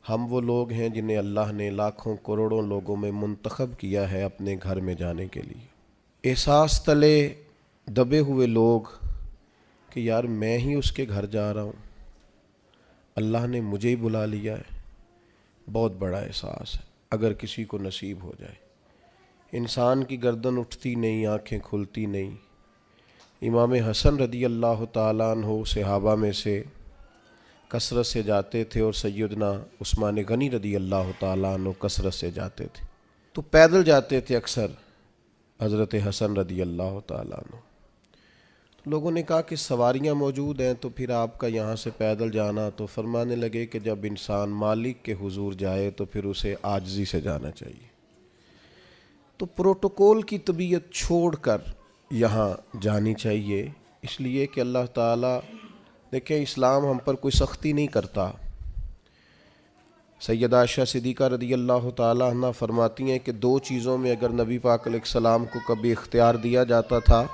ہم وہ لوگ ہیں جنہیں اللہ نے لاکھوں کروڑوں لوگوں میں منتخب کیا ہے اپنے گھر میں جانے کے لیے۔ احساس تلے دبے ہوئے لوگ کہ یار میں ہی اس کے گھر جا رہا ہوں، اللہ نے مجھے ہی بلا لیا ہے، بہت بڑا احساس ہے اگر کسی کو نصیب ہو جائے۔ انسان کی گردن اٹھتی نہیں، آنکھیں کھلتی نہیں۔ امام حسن رضی اللہ تعالیٰ عنہ صحابہ میں سے کثرت سے جاتے تھے، اور سیدنا عثمان غنی رضی اللہ تعالیٰ عنہ کثرت سے جاتے تھے، تو پیدل جاتے تھے اکثر حضرت حسن رضی اللہ تعالیٰ عنہ۔ لوگوں نے کہا کہ سواریاں موجود ہیں تو پھر آپ کا یہاں سے پیدل جانا، تو فرمانے لگے کہ جب انسان مالک کے حضور جائے تو پھر اسے عاجزی سے جانا چاہیے۔ تو پروٹوکول کی طبیعت چھوڑ کر یہاں جانی چاہیے، اس لیے کہ اللہ تعالیٰ دیکھیں اسلام ہم پر کوئی سختی نہیں کرتا۔ سیدہ عائشہ صدیقہ رضی اللہ تعالیٰ عنہ فرماتی ہیں کہ دو چیزوں میں اگر نبی پاک علیہ السلام کو کبھی اختیار دیا جاتا تھا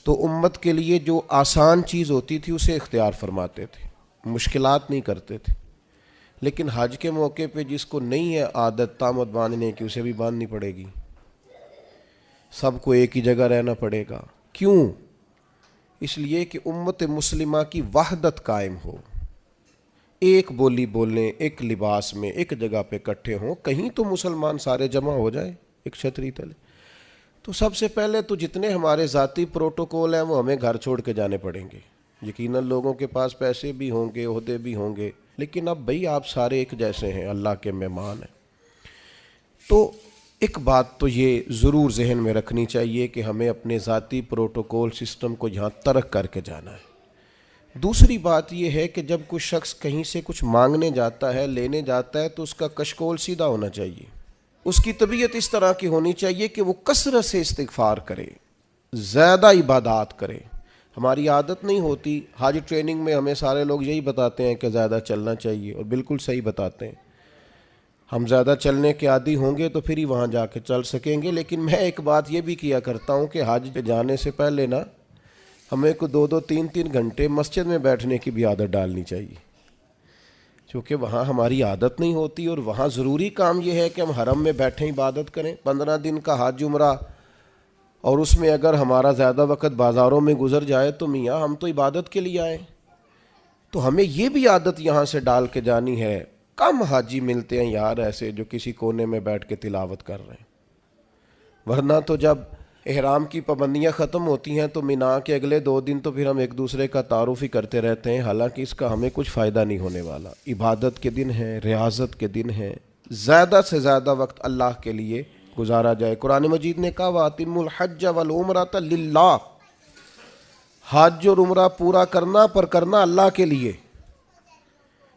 تو امت کے لیے جو آسان چیز ہوتی تھی اسے اختیار فرماتے تھے، مشکلات نہیں کرتے تھے۔ لیکن حج کے موقع پہ جس کو نہیں ہے عادت طامت باندھنے کی، اسے بھی باندھنی پڑے گی، سب کو ایک ہی جگہ رہنا پڑے گا۔ کیوں؟ اس لیے کہ امت مسلمہ کی وحدت قائم ہو، ایک بولی بولیں، ایک لباس میں ایک جگہ پہ اکٹھے ہوں، کہیں تو مسلمان سارے جمع ہو جائیں ایک چھتری تلے۔ تو سب سے پہلے تو جتنے ہمارے ذاتی پروٹوکول ہیں وہ ہمیں گھر چھوڑ کے جانے پڑیں گے۔ یقیناً لوگوں کے پاس پیسے بھی ہوں گے، عہدے بھی ہوں گے، لیکن اب بھئی آپ سارے ایک جیسے ہیں، اللہ کے مہمان ہیں۔ تو ایک بات تو یہ ضرور ذہن میں رکھنی چاہیے کہ ہمیں اپنے ذاتی پروٹوکول سسٹم کو یہاں ترک کر کے جانا ہے۔ دوسری بات یہ ہے کہ جب کوئی شخص کہیں سے کچھ مانگنے جاتا ہے، لینے جاتا ہے، تو اس کا کشکول سیدھا ہونا چاہیے۔ اس کی طبیعت اس طرح کی ہونی چاہیے کہ وہ کثرت سے استغفار کرے، زیادہ عبادات کرے۔ ہماری عادت نہیں ہوتی، حج ٹریننگ میں ہمیں سارے لوگ یہی بتاتے ہیں کہ زیادہ چلنا چاہیے، اور بالکل صحیح بتاتے ہیں۔ ہم زیادہ چلنے کے عادی ہوں گے تو پھر ہی وہاں جا کے چل سکیں گے۔ لیکن میں ایک بات یہ بھی کیا کرتا ہوں کہ حج پہ جانے سے پہلے نا ہمیں کو 2-3 گھنٹے مسجد میں بیٹھنے کی بھی عادت ڈالنی چاہیے، کیونکہ وہاں ہماری عادت نہیں ہوتی، اور وہاں ضروری کام یہ ہے کہ ہم حرم میں بیٹھیں عبادت کریں۔ 15 دن کا حج عمرہ، اور اس میں اگر ہمارا زیادہ وقت بازاروں میں گزر جائے تو میاں ہم تو عبادت کے لیے آئے، تو ہمیں یہ بھی عادت یہاں سے ڈال کے جانی ہے۔ کم حاجی ملتے ہیں یار ایسے جو کسی کونے میں بیٹھ کے تلاوت کر رہے ہیں، ورنہ تو جب احرام کی پابندیاں ختم ہوتی ہیں تو مینا کے اگلے 2 دن تو پھر ہم ایک دوسرے کا تعارف ہی کرتے رہتے ہیں، حالانکہ اس کا ہمیں کچھ فائدہ نہیں ہونے والا۔ عبادت کے دن ہیں، ریاضت کے دن ہیں، زیادہ سے زیادہ وقت اللہ کے لیے گزارا جائے۔ قرآن مجید نے کہا وَأَتِمُّوا الْحَجَّ وَالْعُمْرَةَ لِلَّهِ، حج اور عمرہ پورا کرنا پر کرنا اللہ کے لیے،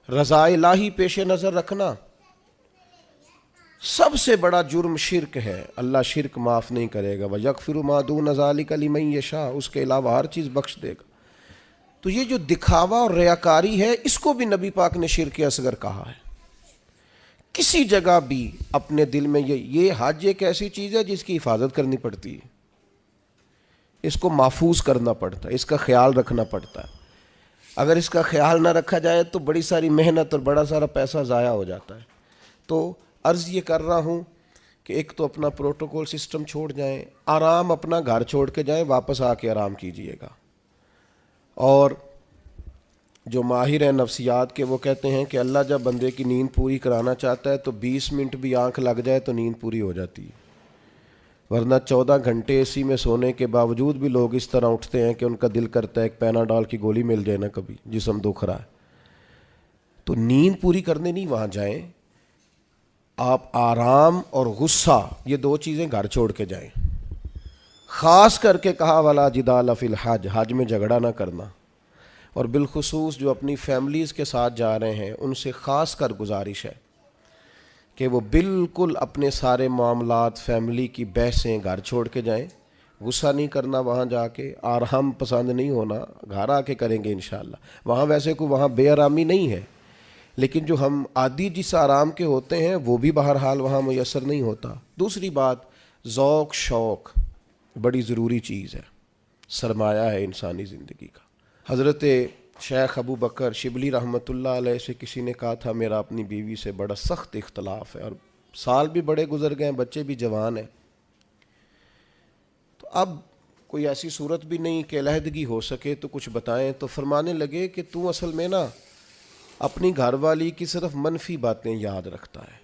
رضا الہی پیش نظر رکھنا۔ سب سے بڑا جرم شرک ہے، اللہ شرک معاف نہیں کرے گا۔ وَيَغْفِرُ مَا دُونَ ذَلِكَ لِمَن يَشَاءُ، اس کے علاوہ ہر چیز بخش دے گا۔ تو یہ جو دکھاوا اور ریاکاری ہے، اس کو بھی نبی پاک نے شرک اصغر کہا ہے۔ کسی جگہ بھی اپنے دل میں یہ حج ایک ایسی چیز ہے جس کی حفاظت کرنی پڑتی ہے، اس کو محفوظ کرنا پڑتا ہے، اس کا خیال رکھنا پڑتا ہے۔ اگر اس کا خیال نہ رکھا جائے تو بڑی ساری محنت اور بڑا سارا پیسہ ضائع ہو جاتا ہے۔ تو عرض یہ کر رہا ہوں کہ ایک تو اپنا پروٹوکول سسٹم چھوڑ جائیں، آرام اپنا گھر چھوڑ کے جائیں، واپس آ کے آرام کیجئے گا۔ اور جو ماہر ہیں نفسیات کے وہ کہتے ہیں کہ اللہ جب بندے کی نیند پوری کرانا چاہتا ہے تو 20 منٹ بھی آنکھ لگ جائے تو نیند پوری ہو جاتی ہے، ورنہ 14 گھنٹے اے سی میں سونے کے باوجود بھی لوگ اس طرح اٹھتے ہیں کہ ان کا دل کرتا ہے ایک پیناڈول کی گولی مل جائے نا، کبھی جسم دکھ رہا ہے۔ تو نیند پوری کرنے نہیں وہاں جائیں، آپ آرام اور غصہ یہ 2 چیزیں گھر چھوڑ کے جائیں۔ خاص کر کے کہا وَلَا جِدَالَ فِی الْحَجِّ، حج میں جھگڑا نہ کرنا، اور بالخصوص جو اپنی فیملیز کے ساتھ جا رہے ہیں ان سے خاص کر گزارش ہے کہ وہ بالکل اپنے سارے معاملات، فیملی کی بحثیں گھر چھوڑ کے جائیں۔ غصہ نہیں کرنا وہاں جا کے، آرام پسند نہیں ہونا، گھر آ کے کریں گے انشاءاللہ۔ وہاں ویسے کوئی وہاں بے آرامی نہیں ہے، لیکن جو ہم عادی جس آرام کے ہوتے ہیں وہ بھی بہرحال وہاں میسر نہیں ہوتا۔ دوسری بات، ذوق شوق بڑی ضروری چیز ہے، سرمایہ ہے انسانی زندگی کا۔ حضرت شیخ ابو بکر شبلی رحمۃ اللہ علیہ سے کسی نے کہا تھا میرا اپنی بیوی سے بڑا سخت اختلاف ہے، اور سال بھی بڑے گزر گئے ہیں، بچے بھی جوان ہیں، تو اب کوئی ایسی صورت بھی نہیں کہ علیحدگی ہو سکے تو کچھ بتائیں۔ تو فرمانے لگے کہ تو اصل میں نا اپنی گھر والی کی صرف منفی باتیں یاد رکھتا ہے،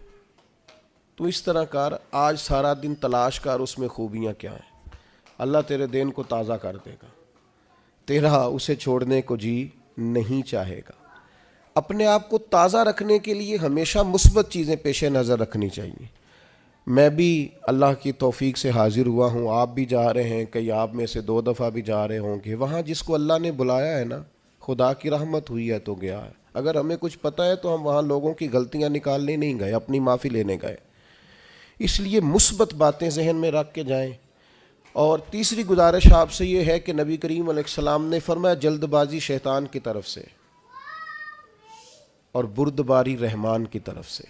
تو اس طرح کر، آج سارا دن تلاش کر اس میں خوبیاں کیا ہیں، اللہ تیرے دین کو تازہ کر دے گا، تیرا اسے چھوڑنے کو جی نہیں چاہے گا۔ اپنے آپ کو تازہ رکھنے کے لیے ہمیشہ مثبت چیزیں پیش نظر رکھنی چاہیے۔ میں بھی اللہ کی توفیق سے حاضر ہوا ہوں، آپ بھی جا رہے ہیں، کئی آپ میں سے 2 دفعہ بھی جا رہے ہوں گے، وہاں جس کو اللہ نے بلایا ہے نا، خدا کی رحمت ہوئی ہے تو گیا ہے۔ اگر ہمیں کچھ پتہ ہے تو ہم وہاں لوگوں کی غلطیاں نکالنے نہیں گئے، اپنی معافی لینے گئے۔ اس لیے مثبت باتیں ذہن میں رکھ کے جائیں۔ اور تیسری گزارش آپ سے یہ ہے کہ نبی کریم علیہ السلام نے فرمایا جلد بازی شیطان کی طرف سے اور بردباری رحمان کی طرف سے۔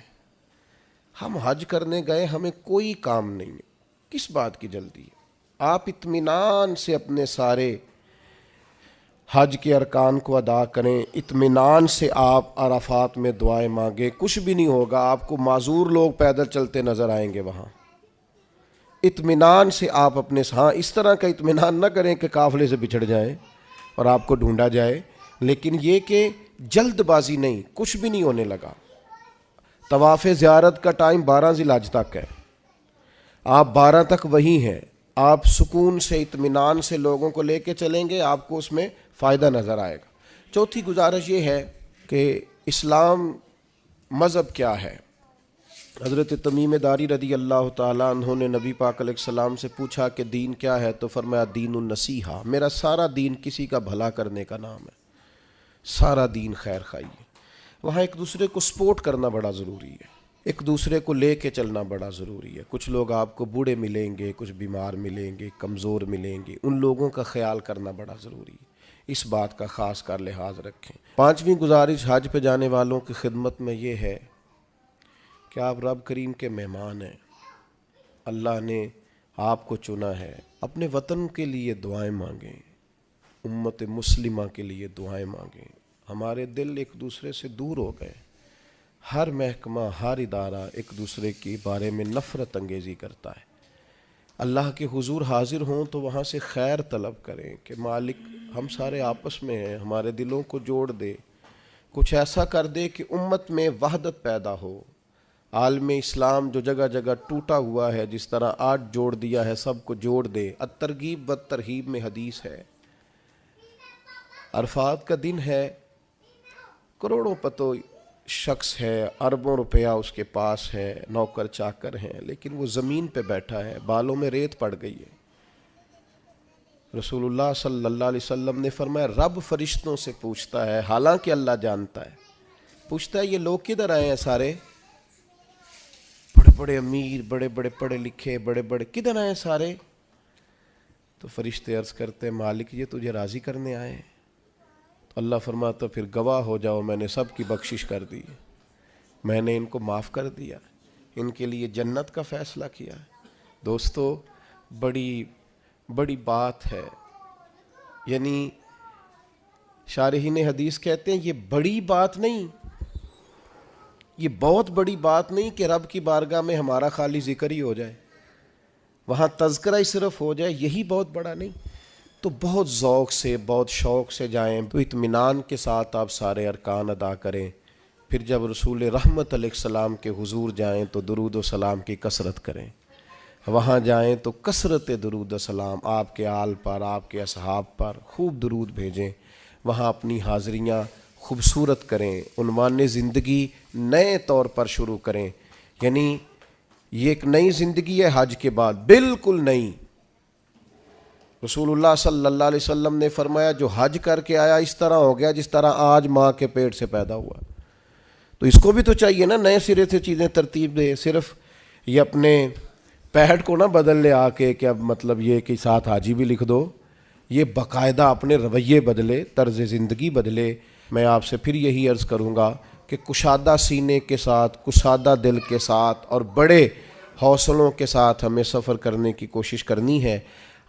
ہم حج کرنے گئے، ہمیں کوئی کام نہیں ہے، کس بات کی جلدی ہے؟ آپ اطمینان سے اپنے سارے حج کے ارکان کو ادا کریں، اطمینان سے آپ عرفات میں دعائیں مانگیں، کچھ بھی نہیں ہوگا، آپ کو معذور لوگ پیدل چلتے نظر آئیں گے وہاں۔ اطمینان سے آپ اپنے اس طرح کا اطمینان نہ کریں کہ قافلے سے بچھڑ جائیں اور آپ کو ڈھونڈا جائے، لیکن یہ کہ جلد بازی نہیں، کچھ بھی نہیں ہونے لگا۔ طواف زیارت کا ٹائم 12 ذی الحج تک ہے، آپ 12 تک وہی ہیں، آپ سکون سے اطمینان سے لوگوں کو لے کے چلیں گے، آپ کو اس میں فائدہ نظر آئے گا۔ چوتھی گزارش یہ ہے کہ اسلام مذہب کیا ہے؟ حضرت تمیم داری رضی اللہ تعالیٰ عنہ نے نبی پاک علیہ السلام سے پوچھا کہ دین کیا ہے؟ تو فرمایا دین النصیحہ، میرا سارا دین کسی کا بھلا کرنے کا نام ہے، سارا دین خیر خواہی ہے۔ وہاں ایک دوسرے کو سپورٹ کرنا بڑا ضروری ہے، ایک دوسرے کو لے کے چلنا بڑا ضروری ہے۔ کچھ لوگ آپ کو بوڑھے ملیں گے، کچھ بیمار ملیں گے، کمزور ملیں گے، ان لوگوں کا خیال کرنا بڑا ضروری ہے، اس بات کا خاص کر لحاظ رکھیں۔ 5ویں گزارش حج پہ جانے والوں کی خدمت میں یہ ہے کہ آپ رب کریم کے مہمان ہیں، اللہ نے آپ کو چنا ہے، اپنے وطن کے لیے دعائیں مانگیں، امت مسلمہ کے لیے دعائیں مانگیں۔ ہمارے دل ایک دوسرے سے دور ہو گئے، ہر محکمہ ہر ادارہ ایک دوسرے کے بارے میں نفرت انگیزی کرتا ہے۔ اللہ کے حضور حاضر ہوں تو وہاں سے خیر طلب کریں کہ مالک ہم سارے آپس میں ہیں، ہمارے دلوں کو جوڑ دے، کچھ ایسا کر دے کہ امت میں وحدت پیدا ہو۔ عالم اسلام جو جگہ جگہ ٹوٹا ہوا ہے، جس طرح آج جوڑ دیا ہے، سب کو جوڑ دے۔ الترغیب والترہیب میں حدیث ہے، عرفات کا دن ہے، کروڑوں پتو شخص ہے، اربوں روپیہ اس کے پاس ہے، نوکر چاکر ہیں، لیکن وہ زمین پہ بیٹھا ہے، بالوں میں ریت پڑ گئی ہے۔ رسول اللہ صلی اللہ علیہ وسلم نے فرمایا رب فرشتوں سے پوچھتا ہے، حالانکہ اللہ جانتا ہے، پوچھتا ہے یہ لوگ کدھر آئے ہیں سارے؟ بڑے بڑے امیر، بڑے بڑے پڑھے لکھے، بڑے بڑے، کدھر آئے ہیں سارے؟ تو فرشتے عرض کرتے ہیں مالک یہ تجھے راضی کرنے آئے ہیں۔ تو اللہ فرماتا پھر گواہ ہو جاؤ، میں نے سب کی بخشش کر دی، میں نے ان کو معاف کر دیا، ان کے لیے جنت کا فیصلہ کیا ہے۔ دوستو بڑی بڑی بات ہے، یعنی شارحین حدیث کہتے ہیں یہ بڑی بات نہیں، یہ بہت بڑی بات نہیں کہ رب کی بارگاہ میں ہمارا خالی ذکر ہی ہو جائے، وہاں تذکرہ ہی صرف ہو جائے، یہی بہت بڑا نہیں۔ تو بہت ذوق سے، بہت شوق سے جائیں، تو اطمینان کے ساتھ آپ سارے ارکان ادا کریں۔ پھر جب رسول رحمت علیہ السلام کے حضور جائیں تو درود و سلام کی کثرت کریں، وہاں جائیں تو کثرت درود و سلام آپ کے آل پر، آپ کے اصحاب پر خوب درود بھیجیں، وہاں اپنی حاضریاں خوبصورت کریں، عنوان زندگی نئے طور پر شروع کریں، یعنی یہ ایک نئی زندگی ہے حج کے بعد، بالکل نئی۔ رسول اللہ صلی اللہ علیہ وسلم نے فرمایا جو حج کر کے آیا اس طرح ہو گیا جس طرح آج ماں کے پیٹ سے پیدا ہوا۔ تو اس کو بھی تو چاہیے نا نئے سرے سے چیزیں ترتیب دے، صرف یہ اپنے پیٹ کو نہ بدل لے آ کے کہ اب مطلب یہ کہ ساتھ حاجی بھی لکھ دو، یہ باقاعدہ اپنے رویے بدلے، طرز زندگی بدلے۔ میں آپ سے پھر یہی عرض کروں گا کہ کشادہ سینے کے ساتھ، کشادہ دل کے ساتھ اور بڑے حوصلوں کے ساتھ ہمیں سفر کرنے کی کوشش کرنی ہے۔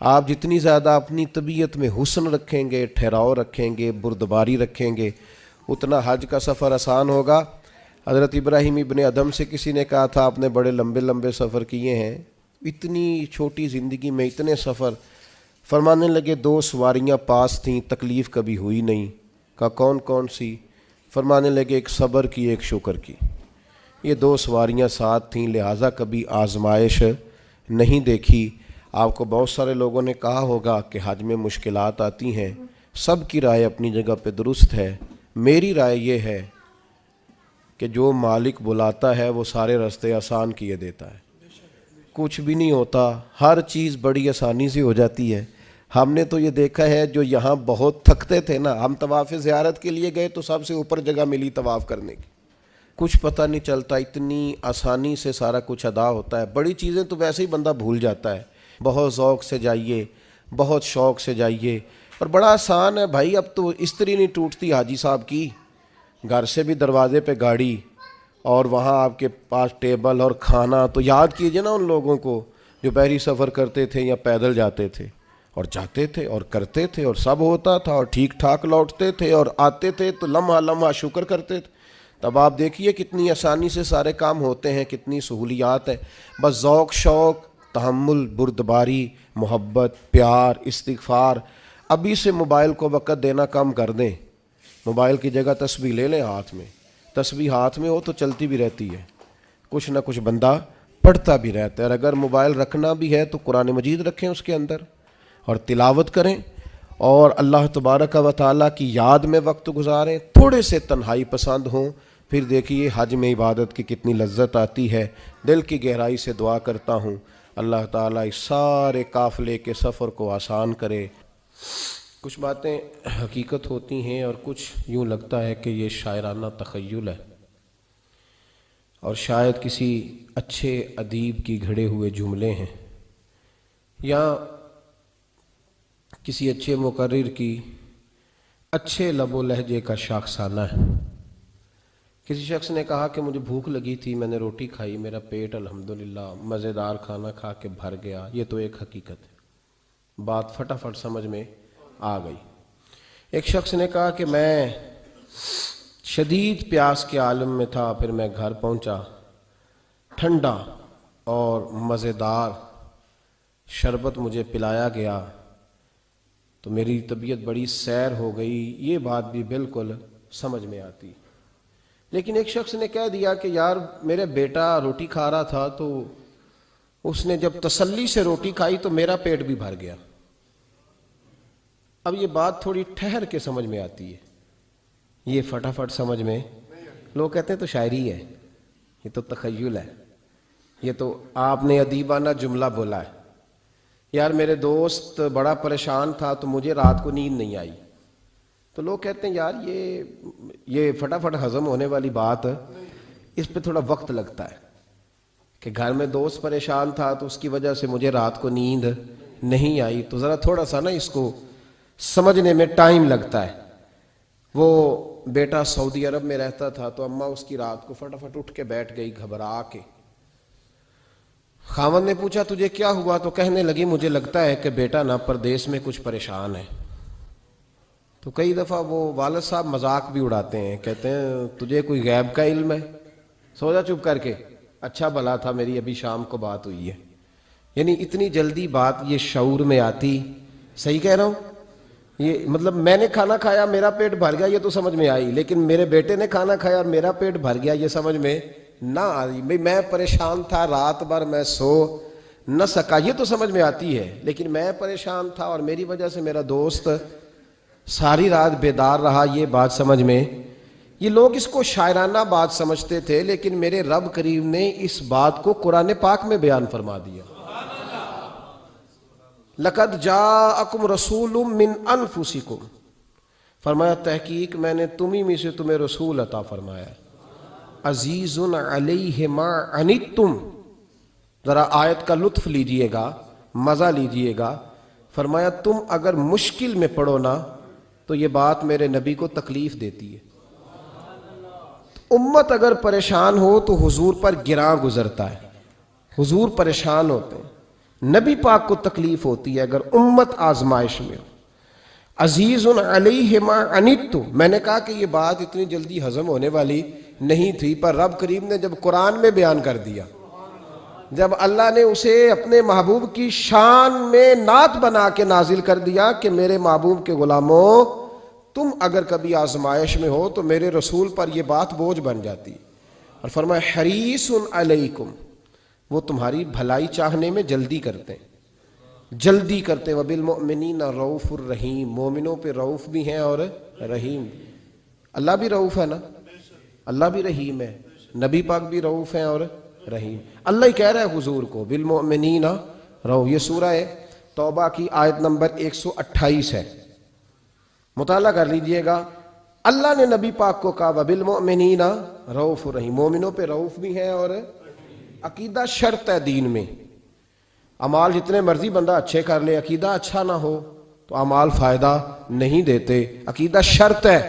آپ جتنی زیادہ اپنی طبیعت میں حسن رکھیں گے، ٹھہراؤ رکھیں گے، بردباری رکھیں گے، اتنا حج کا سفر آسان ہوگا۔ حضرت ابراہیم ابن ادم سے کسی نے کہا تھا آپ نے بڑے لمبے لمبے سفر کیے ہیں، اتنی چھوٹی زندگی میں اتنے سفر؟ فرمانے لگے 2 سواریاں پاس تھیں، تکلیف کبھی ہوئی نہیں۔ کہا کون کون سی؟ فرمانے لگے ایک صبر کی، ایک شکر کی۔ یہ 2 سواریاں ساتھ تھیں، لہٰذا کبھی آزمائش نہیں دیکھی۔ آپ کو بہت سارے لوگوں نے کہا ہوگا کہ حج میں مشکلات آتی ہیں، سب کی رائے اپنی جگہ پہ درست ہے۔ میری رائے یہ ہے کہ جو مالک بلاتا ہے وہ سارے راستے آسان کیے دیتا ہے، کچھ بھی نہیں ہوتا، ہر چیز بڑی آسانی سے ہو جاتی ہے۔ ہم نے تو یہ دیکھا ہے، جو یہاں بہت تھکتے تھے نا، ہم طواف زیارت کے لیے گئے تو سب سے اوپر جگہ ملی طواف کرنے کی، کچھ پتہ نہیں چلتا، اتنی آسانی سے سارا کچھ ادا ہوتا ہے۔ بڑی چیزیں تو ویسے ہی بندہ بھول جاتا ہے، بہت ذوق سے جائیے، بہت شوق سے جائیے، اور بڑا آسان ہے بھائی۔ اب تو استری نہیں ٹوٹتی حاجی صاحب کی، گھر سے بھی دروازے پہ گاڑی، اور وہاں آپ کے پاس ٹیبل اور کھانا۔ تو یاد کیجئے نا ان لوگوں کو جو بحری سفر کرتے تھے یا پیدل جاتے تھے، اور جاتے تھے اور کرتے تھے اور سب ہوتا تھا اور ٹھیک ٹھاک لوٹتے تھے، اور آتے تھے تو لمحہ لمحہ شکر کرتے تھے۔ تب آپ دیکھیے کتنی آسانی سے سارے کام ہوتے ہیں، کتنی سہولیات ہیں۔ بس ذوق شوق، تحمل، بردباری، محبت، پیار، استغفار۔ ابھی سے موبائل کو وقت دینا کم کر دیں، موبائل کی جگہ تسبیح لے لیں ہاتھ میں، تسبیح ہاتھ میں ہو تو چلتی بھی رہتی ہے، کچھ نہ کچھ بندہ پڑھتا بھی رہتا ہے۔ اور اگر موبائل رکھنا بھی ہے تو قرآن مجید رکھیں اس کے اندر اور تلاوت کریں، اور اللہ تبارک و تعالیٰ کی یاد میں وقت گزاریں، تھوڑے سے تنہائی پسند ہوں۔ پھر دیکھیے حج میں عبادت کی کتنی لذت آتی ہے۔ دل کی گہرائی سے دعا کرتا ہوں اللہ تعالیٰ اس سارے قافلے کے سفر کو آسان کرے۔ کچھ باتیں حقیقت ہوتی ہیں اور کچھ یوں لگتا ہے کہ یہ شاعرانہ تخیل ہے، اور شاید کسی اچھے ادیب کی گھڑے ہوئے جملے ہیں، یا کسی اچھے مقرر کی اچھے لب و لہجے کا شاخسانہ ہے۔ کسی شخص نے کہا کہ مجھے بھوک لگی تھی، میں نے روٹی کھائی، میرا پیٹ الحمدللہ مزیدار کھانا کھا کے بھر گیا۔ یہ تو ایک حقیقت ہے، بات فٹافٹ سمجھ میں آ گئی۔ ایک شخص نے کہا کہ میں شدید پیاس کے عالم میں تھا، پھر میں گھر پہنچا، ٹھنڈا اور مزیدار شربت مجھے پلایا گیا تو میری طبیعت بڑی سیر ہو گئی۔ یہ بات بھی بالکل سمجھ میں آتی۔ لیکن ایک شخص نے کہہ دیا کہ یار میرا بیٹا روٹی کھا رہا تھا تو اس نے جب تسلی سے روٹی کھائی تو میرا پیٹ بھی بھر گیا۔ اب یہ بات تھوڑی ٹھہر کے سمجھ میں آتی ہے، یہ فٹافٹ سمجھ میں، لوگ کہتے ہیں تو شاعری ہے، یہ تو تخیل ہے، یہ تو آپ نے ادیبانہ جملہ بولا ہے۔ یار میرے دوست بڑا پریشان تھا تو مجھے رات کو نیند نہیں آئی، تو لوگ کہتے ہیں یار یہ فٹافٹ ہضم ہونے والی بات، اس پہ تھوڑا وقت لگتا ہے کہ گھر میں دوست پریشان تھا تو اس کی وجہ سے مجھے رات کو نیند نہیں آئی، تو ذرا تھوڑا سا نا اس کو سمجھنے میں ٹائم لگتا ہے۔ وہ بیٹا سعودی عرب میں رہتا تھا تو اماں اس کی رات کو فٹافٹ اٹھ کے بیٹھ گئی گھبرا کے۔ خاوند نے پوچھا تجھے کیا ہوا؟ تو کہنے لگی مجھے لگتا ہے کہ بیٹا نا پردیس میں کچھ پریشان ہے۔ تو کئی دفعہ وہ والد صاحب مذاق بھی اڑاتے ہیں، کہتے ہیں تجھے کوئی غیب کا علم ہے؟ سو جا چپ کر کے، اچھا بھلا تھا میری ابھی شام کو بات ہوئی ہے۔ یعنی اتنی جلدی بات یہ شعور میں آتی، صحیح کہہ رہا ہوں؟ یہ مطلب میں نے کھانا کھایا میرا پیٹ بھر گیا یہ تو سمجھ میں آئی، لیکن میرے بیٹے نے کھانا کھایا اور میرا پیٹ بھر گیا یہ سمجھ میں نہ آئی۔ میں پریشان تھا، رات بھر میں سو نہ سکا، یہ تو سمجھ میں آتی ہے، لیکن میں پریشان تھا اور میری وجہ سے میرا دوست ساری رات بیدار رہا، یہ بات سمجھ میں۔ یہ لوگ اس کو شاعرانہ بات سمجھتے تھے، لیکن میرے رب کریم نے اس بات کو قرآن پاک میں بیان فرما دیا۔ لَقَدْ جَاءَكُمْ رَسُولٌ مِّنْ أَنفُسِكُمْ، فرمایا تحقیق میں نے تمہیں میں سے تمہیں رسول عطا فرمایا ہے۔ عزیزٌ علیہ ما عنتم، ذرا آیت کا لطف لیجئے گا، مزہ لیجئے گا۔ فرمایا تم اگر مشکل میں پڑو نا تو یہ بات میرے نبی کو تکلیف دیتی ہے۔ امت اگر پریشان ہو تو حضور پر گراں گزرتا ہے، حضور پریشان ہوتے ہیں، نبی پاک کو تکلیف ہوتی ہے اگر امت آزمائش میں ہو. عزیز علیہ ما عنتم، میں نے کہا کہ یہ بات اتنی جلدی ہضم ہونے والی نہیں تھی، پر رب کریم نے جب قرآن میں بیان کر دیا، جب اللہ نے اسے اپنے محبوب کی شان میں نعت بنا کے نازل کر دیا کہ میرے محبوب کے غلاموں تم اگر کبھی آزمائش میں ہو تو میرے رسول پر یہ بات بوجھ بن جاتی، اور فرمایا حریص علیکم، وہ تمہاری بھلائی چاہنے میں جلدی کرتے ہیں، جلدی کرتے. وبالمؤمنین رؤوف الرحیم، مومنوں پہ رؤوف بھی ہیں اور رحیم. اللہ بھی رؤوف ہے نا، اللہ بھی رحیم ہے، نبی پاک بھی رؤوف ہیں اور رحیم. اللہ ہی کہہ رہا ہے حضور کو بالمؤمنین رؤوف. یہ سورہ توبہ کی آیت نمبر 128 ہے، مطالعہ کر لیجئے گا. اللہ نے نبی پاک کو کہا وبالمؤمنین رؤوف الرحیم، مومنوں پہ رؤوف بھی ہیں اور عقیدہ شرط ہے دین میں. اعمال جتنے مرضی بندہ اچھے کر لے، عقیدہ اچھا نہ ہو تو اعمال فائدہ نہیں دیتے. عقیدہ شرط ہے.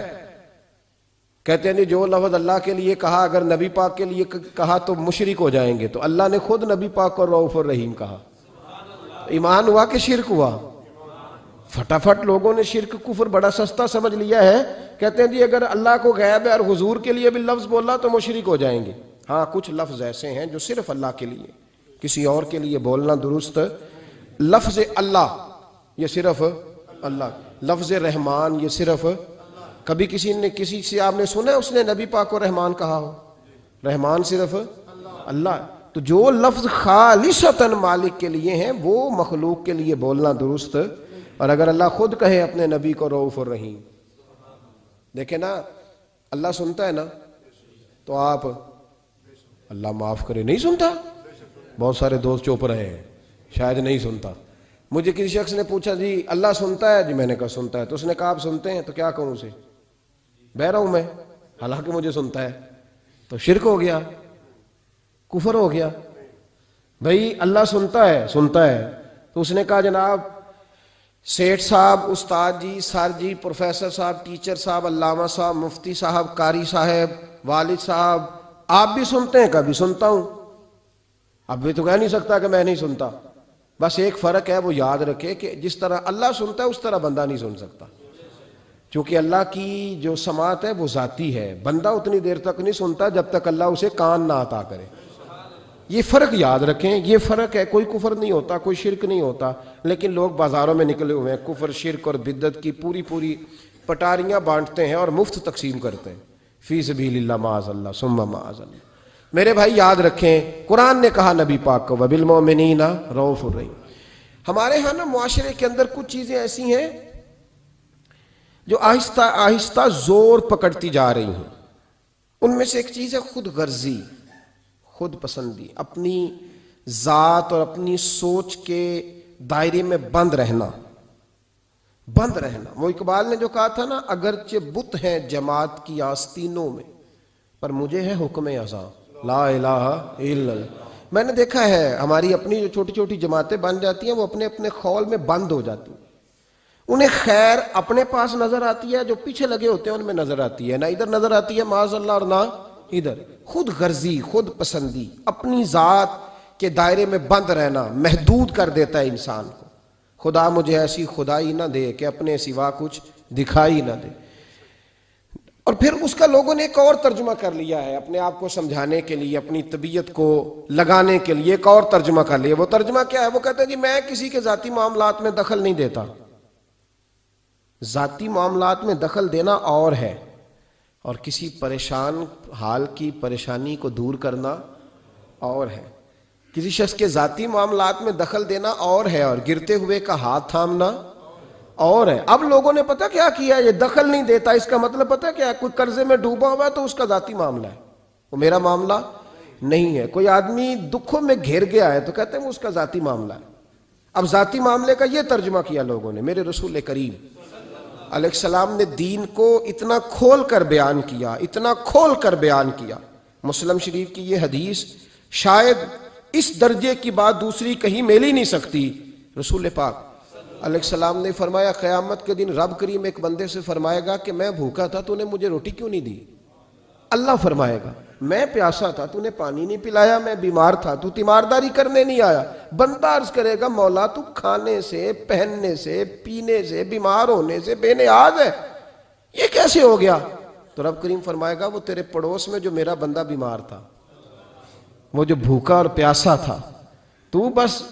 کہتے ہیں جو لفظ اللہ کے لیے کہا اگر نبی پاک کے لیے کہا تو مشرک ہو جائیں گے، تو اللہ نے خود نبی پاک کو رؤوف الرحیم کہا. ایمان ہوا کہ شرک ہوا؟ فٹافٹ لوگوں نے شرک کفر بڑا سستا سمجھ لیا ہے. کہتے ہیں جی اگر اللہ کو غیب ہے اور حضور کے لیے بھی لفظ بولا تو مشرک ہو جائیں گے. ہاں کچھ لفظ ایسے ہیں جو صرف اللہ کے لیے، کسی اور کے لیے بولنا درست. لفظ اللہ یہ صرف اللہ، لفظ رحمان یہ صرف، کبھی کسی سے آپ نے سنا ہے اس نے نبی پاک کو رحمان کہا ہو؟ رحمان صرف اللہ. تو جو لفظ خالصتاً مالک کے لیے ہیں وہ مخلوق کے لیے بولنا درست. اور اگر اللہ خود کہے اپنے نبی کو رؤوف الرحیم، دیکھیں نا اللہ سنتا ہے نا، تو آپ اللہ معاف کرے نہیں سنتا. بہت سارے دوست چوپ رہے ہیں، شاید نہیں سنتا. مجھے کسی شخص نے پوچھا جی اللہ سنتا ہے؟ جی میں نے کہا سنتا ہے. تو اس نے کہا آپ سنتے ہیں؟ تو کیا کہوں اسے؟ بہ رہا ہوں میں، حالانکہ مجھے سنتا ہے. تو شرک ہو گیا، کفر ہو گیا. بھئی اللہ سنتا ہے، سنتا ہے. تو اس نے کہا جناب سیٹھ صاحب، استاد جی، سر جی، پروفیسر صاحب، ٹیچر صاحب، علامہ صاحب، مفتی صاحب، قاری صاحب، والد صاحب، آپ بھی سنتے ہیں؟ کبھی سنتا ہوں. اب بھی تو کہہ نہیں سکتا کہ میں نہیں سنتا. بس ایک فرق ہے، وہ یاد رکھے کہ جس طرح اللہ سنتا ہے اس طرح بندہ نہیں سن سکتا، چونکہ اللہ کی جو سماعت ہے وہ ذاتی ہے. بندہ اتنی دیر تک نہیں سنتا جب تک اللہ اسے کان نہ عطا کرے. یہ فرق یاد رکھیں، یہ فرق ہے. کوئی کفر نہیں ہوتا، کوئی شرک نہیں ہوتا، لیکن لوگ بازاروں میں نکلے ہوئے ہیں کفر، شرک اور بدعت کی پوری پٹاریاں بانٹتے ہیں اور مفت تقسیم کرتے ہیں. فی سبیل اللہ معاذ اللہ ثم معاذ اللہ. میرے بھائی یاد رکھیں قرآن نے کہا نبی پاک کو وبالمؤمنین رؤوف الرحیم. ہمارے ہاں نا معاشرے کے اندر کچھ چیزیں ایسی ہیں جو آہستہ آہستہ زور پکڑتی جا رہی ہیں. ان میں سے ایک چیز ہے خود غرضی، خود پسندی، اپنی ذات اور اپنی سوچ کے دائرے میں بند رہنا. وہ اقبال نے جو کہا تھا نا، اگرچہ بت ہیں جماعت کی آستینوں میں پر مجھے ہے حکم ازاں لا الہ الا اللہ. میں نے دیکھا ہے ہماری اپنی جو چھوٹی چھوٹی جماعتیں بن جاتی ہیں وہ اپنے اپنے خول میں بند ہو جاتی ہیں. انہیں خیر اپنے پاس نظر آتی ہے، جو پیچھے لگے ہوتے ہیں ان میں نظر آتی ہے، نہ ادھر نظر آتی ہے معاذ اللہ اور نہ ادھر. خود غرضی، خود پسندی، اپنی ذات کے دائرے میں بند رہنا محدود کر دیتا ہے انسان کو. خدا مجھے ایسی خدائی نہ دے کہ اپنے سوا کچھ دکھائی نہ دے. اور پھر اس کا لوگوں نے ایک اور ترجمہ کر لیا ہے اپنے آپ کو سمجھانے کے لیے، اپنی طبیعت کو لگانے کے لیے ایک اور ترجمہ کر لیا. وہ ترجمہ کیا ہے؟ وہ کہتے ہیں جی میں کسی کے ذاتی معاملات میں دخل نہیں دیتا. ذاتی معاملات میں دخل دینا اور ہے، اور کسی پریشان حال کی پریشانی کو دور کرنا اور ہے. کسی شخص کے ذاتی معاملات میں دخل دینا اور ہے، اور گرتے ہوئے کا ہاتھ تھامنا اور ہے. اب لوگوں نے پتہ کیا کیا، یہ دخل نہیں دیتا، اس کا مطلب پتہ کیا ہے؟ کوئی قرضے میں ڈوبا ہوا ہے تو اس کا ذاتی معاملہ ہے، وہ میرا معاملہ نہیں ہے. کوئی آدمی دکھوں میں گھر گیا ہے تو کہتے ہیں وہ اس کا ذاتی معاملہ ہے. اب ذاتی معاملے کا یہ ترجمہ کیا لوگوں نے. میرے رسول کریم علیہ السلام نے دین کو اتنا کھول کر بیان کیا، اتنا کھول کر بیان کیا. مسلم شریف کی یہ حدیث شاید اس درجے کی بات دوسری کہیں مل ہی نہیں سکتی. رسول پاک علیہ السلام نے فرمایا قیامت کے دن رب کریم ایک بندے سے فرمائے گا کہ میں بھوکا تھا تو نے مجھے روٹی کیوں نہیں دی؟ اللہ فرمائے گا میں پیاسا تھا تو نے پانی نہیں پلایا، میں بیمار تھا تو تیمارداری کرنے نہیں آیا۔ بندہ عرض کرے گا مولا تو کھانے سے، پہننے سے، پینے سے، بیمار ہونے سے بے نیاز ہے، یہ کیسے ہو گیا؟ تو رب کریم فرمائے گا وہ تیرے پڑوس میں جو میرا بندہ بیمار تھا، وہ جو بھوکا اور پیاسا تھا، تو بس